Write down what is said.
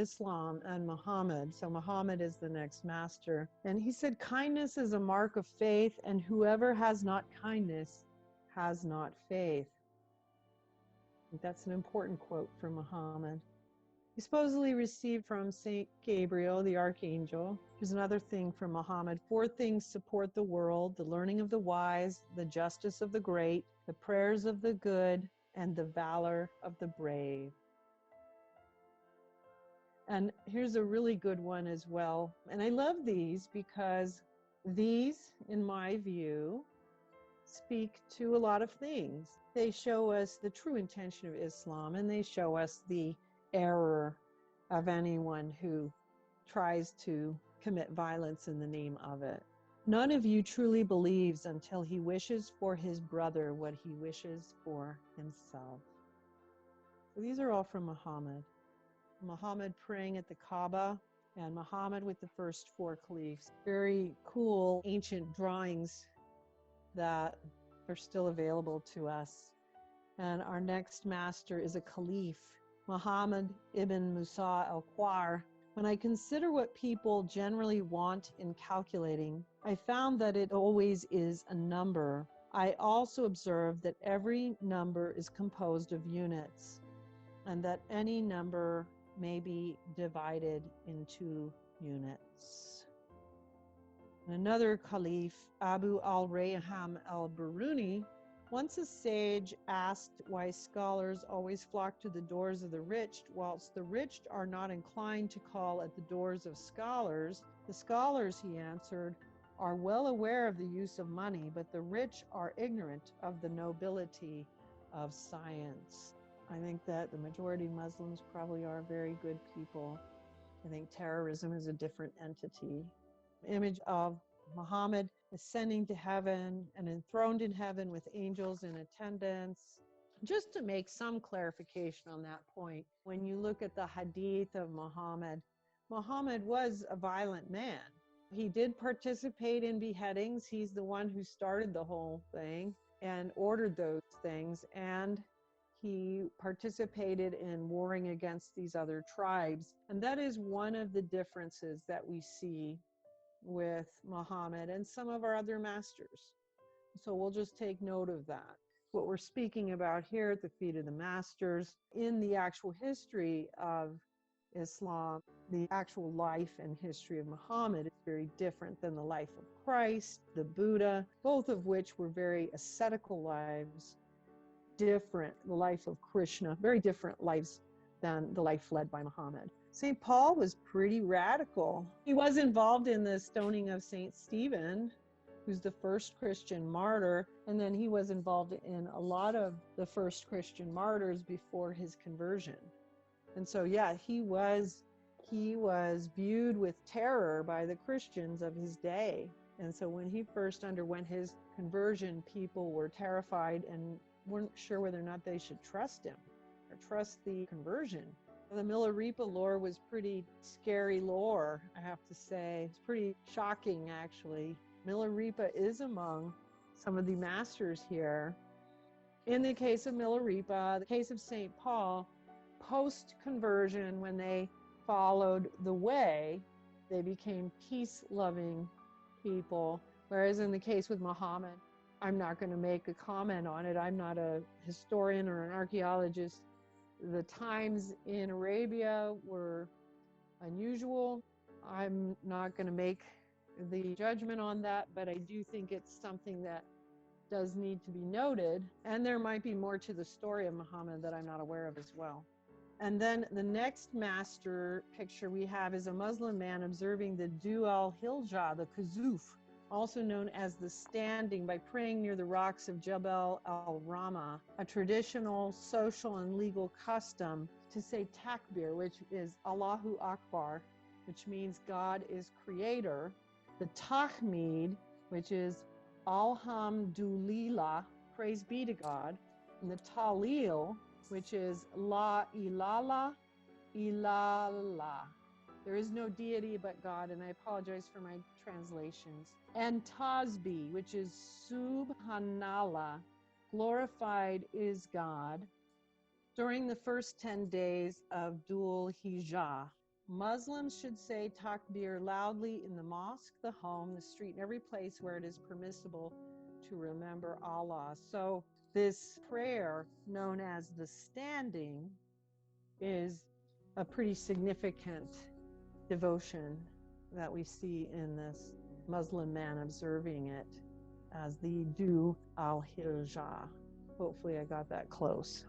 Islam and Muhammad. So Muhammad is the next master. And he said, kindness is a mark of faith, and whoever has not kindness has not faith. I think that's an important quote from Muhammad. He supposedly received from Saint Gabriel, the archangel. Here's another thing from Muhammad. 4 things support the world: the learning of the wise, the justice of the great, the prayers of the good, and the valor of the brave. And here's a really good one as well. And I love these because these, in my view, speak to a lot of things. They show us the true intention of Islam, and they show us the error of anyone who tries to commit violence in the name of it. None of you truly believes until he wishes for his brother what he wishes for himself. So these are all from Muhammad. Muhammad praying at the Kaaba, and Muhammad with the first 4 caliphs. Very cool ancient drawings that are still available to us. And our next master is a caliph, Muhammad ibn Musa al-Qawar. When I consider what people generally want in calculating, I found that it always is a number. I also observed that every number is composed of units, and that any number may be divided into units. Another caliph, Abu al-Rayham al-Biruni, once a sage asked why scholars always flock to the doors of the rich, whilst the rich are not inclined to call at the doors of scholars. The scholars, he answered, are well aware of the use of money, but the rich are ignorant of the nobility of science. I think that the majority of Muslims probably are very good people. I think terrorism is a different entity. Image of Muhammad ascending to heaven and enthroned in heaven with angels in attendance. Just to make some clarification on that point, when you look at the hadith of Muhammad, Muhammad was a violent man. He did participate in beheadings. He's the one who started the whole thing and ordered those things, and he participated in warring against these other tribes. And that is one of the differences that we see with Muhammad and some of our other masters. So we'll just take note of that. What we're speaking about here at the feet of the masters, in the actual history of Islam, the actual life and history of Muhammad is very different than the life of Christ, the Buddha, both of which were very ascetical lives. Different, the life of Krishna, very different lives than the life led by Muhammad. St. Paul was pretty radical. He was involved in the stoning of St. Stephen, who's the first Christian martyr, and then he was involved in a lot of the first Christian martyrs before his conversion. And so, yeah, he was viewed with terror by the Christians of his day. And so when he first underwent his conversion, people were terrified and weren't sure whether or not they should trust him or trust the conversion. The Milarepa lore was pretty scary lore, I have to say. It's pretty shocking, actually. Milarepa is among some of the masters here. In the case of Milarepa, the case of St. Paul, post-conversion, when they followed the way, they became peace-loving people. Whereas in the case with Muhammad, I'm not going to make a comment on it. I'm not a historian or an archaeologist. The times in Arabia were unusual. I'm not going to make the judgment on that, but I do think it's something that does need to be noted. And there might be more to the story of Muhammad that I'm not aware of as well. And then the next master picture we have is a Muslim man observing the Du al-Hilja, the Kuzuf, also known as the standing, by praying near the rocks of Jabal al-Rama, a traditional social and legal custom to say takbir, which is Allahu Akbar, which means God is creator, the tahmid, which is alhamdulillah, praise be to God, and the talil, which is la ilala illallah. There is no deity but God, and I apologize for my translations. And Tasbih, which is Subhanallah, glorified is God. During the first 10 days of Dhul Hijjah, Muslims should say takbir loudly in the mosque, the home, the street, and every place where it is permissible to remember Allah. So this prayer, known as the standing, is a pretty significant devotion that we see in this Muslim man observing it as the Du al-Hijjah. Hopefully I got that close.